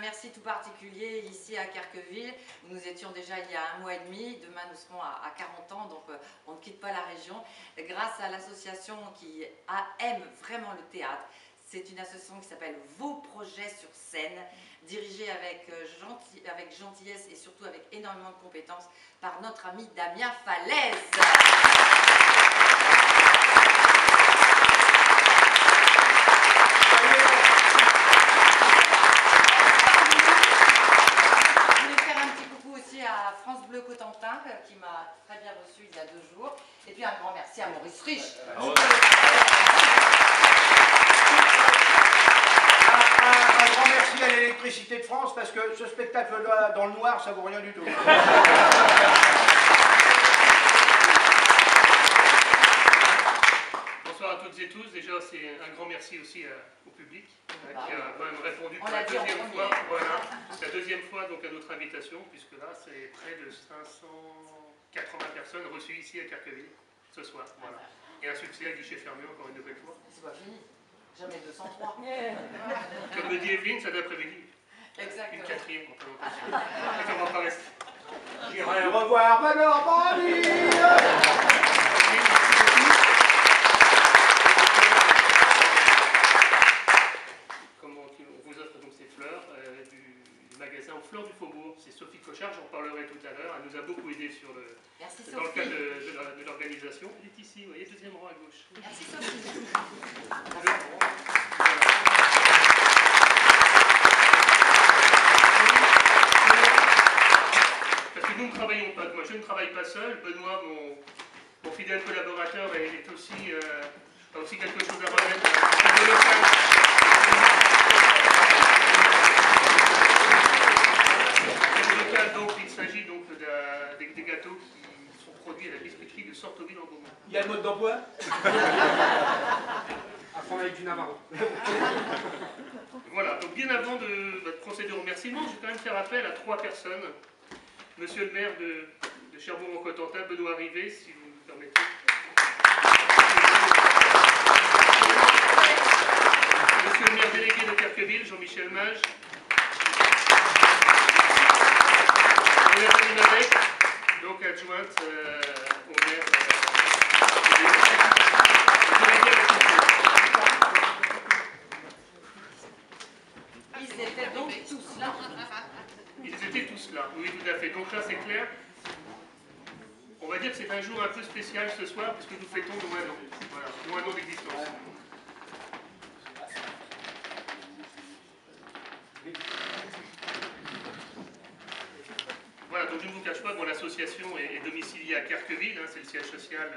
merci tout particulier ici à Carqueville, où nous étions déjà il y a 1 mois et demi. Demain, nous serons à 40 ans, donc on ne quitte pas la région. Grâce à l'association qui aime vraiment le théâtre, c'est une association qui s'appelle Vos Projets sur Scène, dirigée avec gentillesse et surtout avec énormément de compétences par notre ami Damien Falaise. À France Bleu Cotentin qui m'a très bien reçu il y a 2 jours, et puis un grand merci à Maurice Rich. Un grand merci à l'électricité de France, parce que ce spectacle-là dans le noir, ça vaut rien du tout. Bonsoir à toutes et tous. Déjà, c'est un grand merci aussi au public qui a même répondu pour la deuxième fois. Voilà, la deuxième fois donc à notre invitation, puisque là, c'est près de 580 personnes reçues ici à Carqueville ce soir. Voilà. Et un succès à guichet fermé encore une nouvelle fois. C'est pas fini. Jamais 203. Comme me dit Evelyne, cet après-midi. Exactement. Une 4e, on va pas rester. J'irai revoir ma Normandie. Magasin aux Fleurs du Faubourg, c'est Sophie Cochard, j'en parlerai tout à l'heure, elle nous a beaucoup aidé sur le, dans le cadre de l'organisation. Elle est ici, vous voyez, 2e rang à gauche. Merci Sophie. Parce que nous ne travaillons pas, moi je ne travaille pas seul, Benoît, mon fidèle collaborateur, a aussi quelque chose à remettre. Donc, il s'agit donc des gâteaux qui sont produits à la biscuiterie de Sortoville en Beaumont. Il y a le mode d'emploi. À prendre avec du Navarro. Voilà, donc bien avant de procéder au remerciement, je vais quand même faire appel à 3 personnes. Monsieur le maire de Cherbourg-en-Cotentin, Benoît Rivet, si vous me permettez. Monsieur le maire délégué de Carqueville, Jean-Michel Mage. Madame Nadek, donc adjointe au maire Ils étaient donc tous là. Ils étaient tous là, oui tout à fait. Donc là c'est clair. On va dire que c'est un jour un peu spécial ce soir, puisque nous fêtons nos 1 an. Voilà, nos 1 an d'existence. Voilà, donc je ne vous cache pas que mon association est domiciliée à Carqueville, hein, c'est le siège social,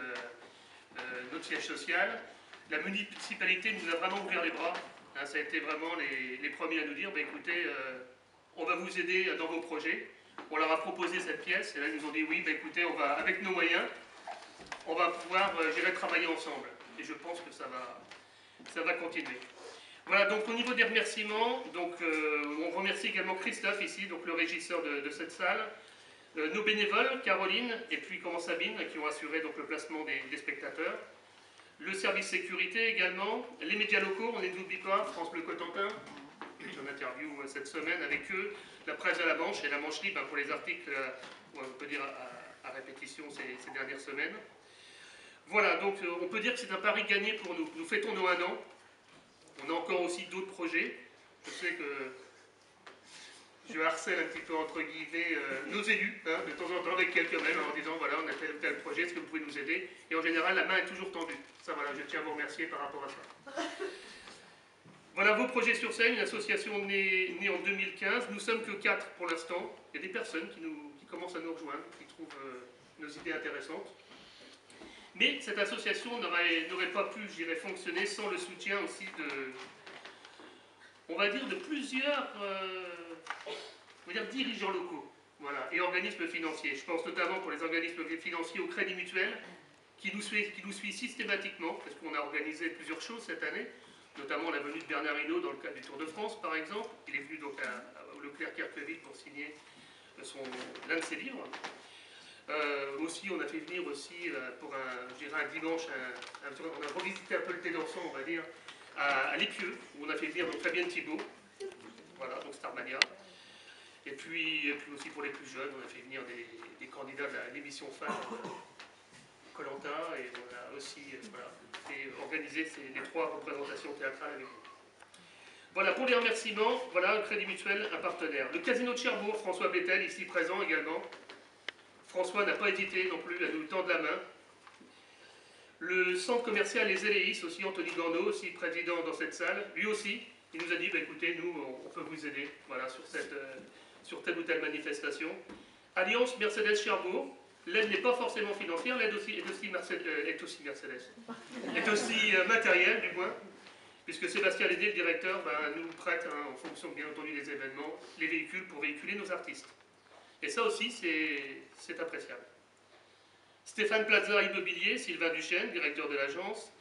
notre siège social. La municipalité nous a vraiment ouvert les bras, hein, ça a été vraiment les premiers à nous dire, bah, écoutez, on va vous aider dans vos projets. On leur a proposé cette pièce, et là ils nous ont dit oui, bah, écoutez, on va, avec nos moyens, on va pouvoir travailler ensemble. Et je pense que ça va continuer. Voilà, donc au niveau des remerciements, donc, on remercie également Christophe ici, donc le régisseur de cette salle, nos bénévoles, Caroline et puis Sabine, qui ont assuré donc, le placement des spectateurs, le service sécurité également, les médias locaux, on ne les oublie pas, France Bleu Cotentin, j'en interview cette semaine avec eux, la presse à la Manche et la Manche Libre pour les articles, on peut dire à répétition ces dernières semaines. Voilà, donc on peut dire que c'est un pari gagné pour nous. Nous fêtons nos 1 an. On a encore aussi d'autres projets. Je sais que je harcèle un petit peu, entre guillemets, nos élus, hein, de temps en temps avec quelques mails en disant, voilà, on a tel ou tel projet, est-ce que vous pouvez nous aider? Et en général, la main est toujours tendue. Ça, voilà, je tiens à vous remercier par rapport à ça. Voilà, Vos Projets sur Scène, une association née en 2015. Nous sommes que 4 pour l'instant. Il y a des personnes qui commencent à nous rejoindre, qui trouvent nos idées intéressantes. Mais cette association n'aurait pas pu, je dirais, fonctionner sans le soutien aussi on va dire, de plusieurs dirigeants locaux, voilà, et organismes financiers. Je pense notamment pour les organismes financiers au Crédit Mutuel, qui nous suit systématiquement, parce qu'on a organisé plusieurs choses cette année, notamment la venue de Bernard Hinault dans le cadre du Tour de France, par exemple. Il est venu donc au Leclerc-Carqueville pour signer l'un de ses livres. Aussi, on a fait venir aussi pour un dimanche, on a revisité un peu le Thé d'Orson, on va dire, à l'Épieux, où on a fait venir donc Fabienne Thibault, voilà, donc Starmania. Et puis aussi pour les plus jeunes, on a fait venir des candidats de l'émission phare Koh Lanta, et on a aussi fait organiser les 3 représentations théâtrales avec nous. Voilà, pour les remerciements, voilà, un Crédit Mutuel, un partenaire. Le Casino de Cherbourg, François Bettel, ici présent également. François n'a pas hésité non plus à nous tendre la main. Le centre commercial Les Éléis, aussi Anthony Gorneau, aussi président dans cette salle, lui aussi, il nous a dit, bah, écoutez, nous, on peut vous aider voilà, sur telle ou telle manifestation. Alliance Mercedes Cherbourg, l'aide n'est pas forcément financière, l'aide est aussi matérielle, du moins, puisque Sébastien Lédé, le directeur, nous prête, en fonction bien entendu des événements, les véhicules pour véhiculer nos artistes. Et ça aussi, c'est appréciable. Stéphane Plaza Immobilier, Sylvain Duchesne, directeur de l'agence,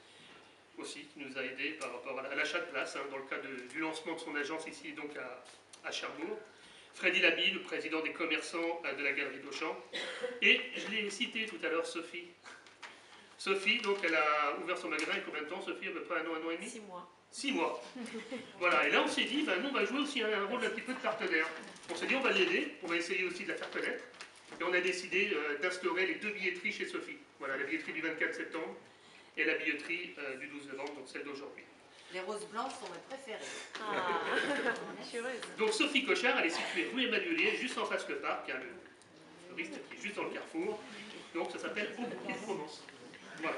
aussi, qui nous a aidés par rapport à l'achat de place, dans le cadre du lancement de son agence ici, donc à Cherbourg. Freddy Lamy, le président des commerçants de la galerie d'Auchan. Et je l'ai cité tout à l'heure, Sophie. Sophie, donc, elle a ouvert son magasin il y a combien de temps, Sophie? À peu près un an et demi? 6 mois. 6 mois. Voilà, et là on s'est dit, nous on va jouer aussi un rôle un petit peu de partenaire. On s'est dit, on va l'aider, on va essayer aussi de la faire connaître. Et on a décidé d'instaurer les 2 billetteries chez Sophie. Voilà, la billetterie du 24 septembre et la billetterie du 12 novembre, donc celle d'aujourd'hui. Les roses blanches sont mes préférées. Ah, je suis heureuse. Donc Sophie Cochard, elle est située rue Emmanuelier, juste en face le parc, le touriste qui est juste dans le carrefour. Donc ça s'appelle Au Bout de Provence. Voilà.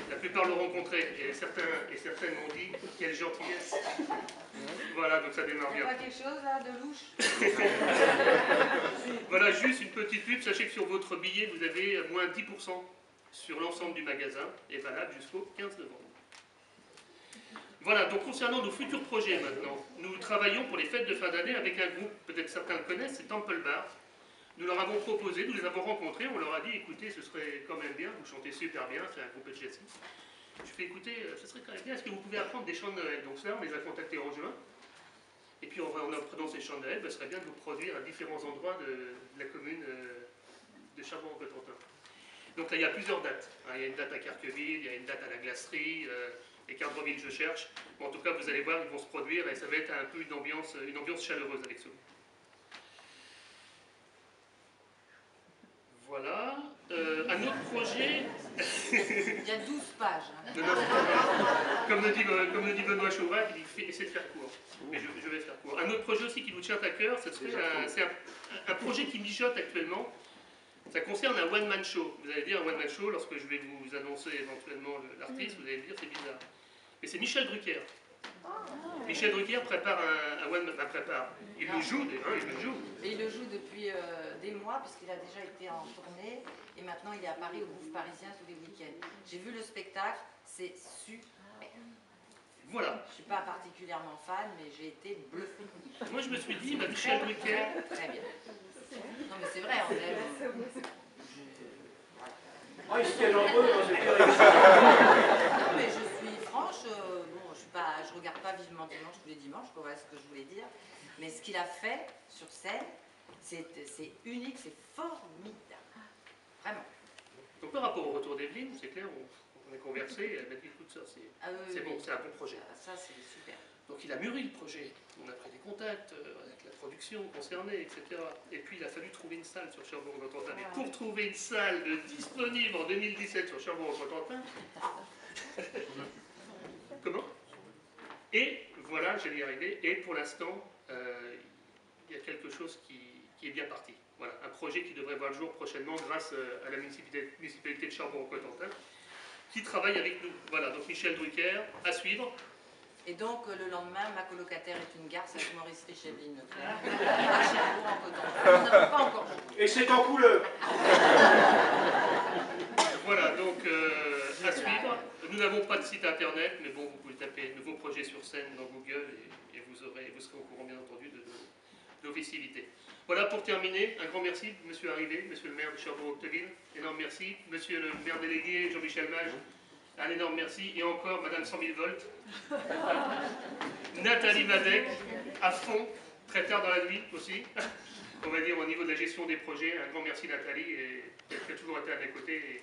La plupart l'ont rencontré et certaines m'ont dit quelle gentillesse. Voilà, donc ça démarre bien. Pas quelque chose là de louche? Voilà, juste une petite pub. Sachez que sur votre billet, vous avez moins 10% sur l'ensemble du magasin et valable jusqu'au 15 novembre. Voilà, donc concernant nos futurs projets maintenant, nous travaillons pour les fêtes de fin d'année avec un groupe, peut-être certains le connaissent, c'est Temple Bar. Nous leur avons proposé, nous les avons rencontrés, on leur a dit, écoutez, ce serait quand même bien, vous chantez super bien, c'est un groupe de jazz. Je fais, écoutez, ce serait quand même bien, est-ce que vous pouvez apprendre des chants de Noël? Donc ça, on les a contactés en juin. Et puis en apprenant ces chants de Noël, ce serait bien de vous produire à différents endroits de la commune de Cherbourg-en-Cotentin. Donc là, il y a plusieurs dates. Il y a une date à Carqueville, il y a une date à la glacerie, et Cardreville, je cherche. Bon, en tout cas, vous allez voir, ils vont se produire et ça va être un peu une ambiance chaleureuse avec ça. Voilà. Un autre projet. Il y a 12 pages. Comme le dit Benoît Chauvrat, il fait essayer de faire court. Mais je vais faire court. Un autre projet aussi qui nous tient à cœur, c'est un projet qui mijote actuellement. Ça concerne un one-man show. Vous allez dire un one-man show, lorsque je vais vous annoncer éventuellement l'artiste, vous allez dire c'est bizarre. Mais c'est Michel Drucker. Michel Drucker prépare un one-man, il le joue, il le joue. Et il le joue depuis des mois, puisqu'il a déjà été en tournée, et maintenant il est à Paris au Bouffe Parisien tous les week-ends. J'ai vu le spectacle, c'est super. Voilà. Je ne suis pas particulièrement fan, mais j'ai été bluffée. Moi je me suis dit, Michel Drucker... Très bien. Non mais c'est vrai, on aime... Ah, ils se tiennent entre eux, c'est terrible. Non mais je suis franche, bon, je regarde pas vivement dimanche tous les dimanches, voilà ce que je voulais dire. Mais ce qu'il a fait sur scène, c'est unique, c'est formidable. Vraiment. Donc par rapport au retour d'Evelyne, c'est clair, on a conversé, elle m'a dit écoute ça, c'est bon, c'est un bon projet. Ça c'est super. Donc il a mûri le projet, on a pris des contacts avec la production concernée, etc. Et puis il a fallu trouver une salle sur Cherbourg-en-Cotentin. Et pour trouver une salle disponible en 2017 sur Cherbourg-en-Cotentin, comment? Et voilà, j'allais y arriver, et pour l'instant, il y a quelque chose qui est bien parti. Voilà, un projet qui devrait voir le jour prochainement grâce à la municipalité de Cherbourg-en-Cotentin, qui travaille avec nous. Voilà, donc Michel Drucker, à suivre. Et donc le lendemain, ma colocataire est une garce avec Maurice Richelieu, à Cherbourg-en-Cotentin. Nous n'avons pas encore joué. Et c'est en couleur. Voilà, donc à suivre. Nous n'avons pas de site internet, mais bon, vous pouvez taper nouveau projet sur scène dans Google et vous serez au courant, bien entendu, de nos festivités. Voilà, pour terminer, un grand merci, monsieur Arrivé, monsieur le maire de Cherbourg-Octeville, énorme merci, monsieur le maire délégué, Jean-Michel Mage, un énorme merci, et encore madame 100 000 volts, Nathalie Madec, à fond, très tard dans la nuit aussi, on va dire au niveau de la gestion des projets, un grand merci Nathalie, qui a toujours été à mes côtés,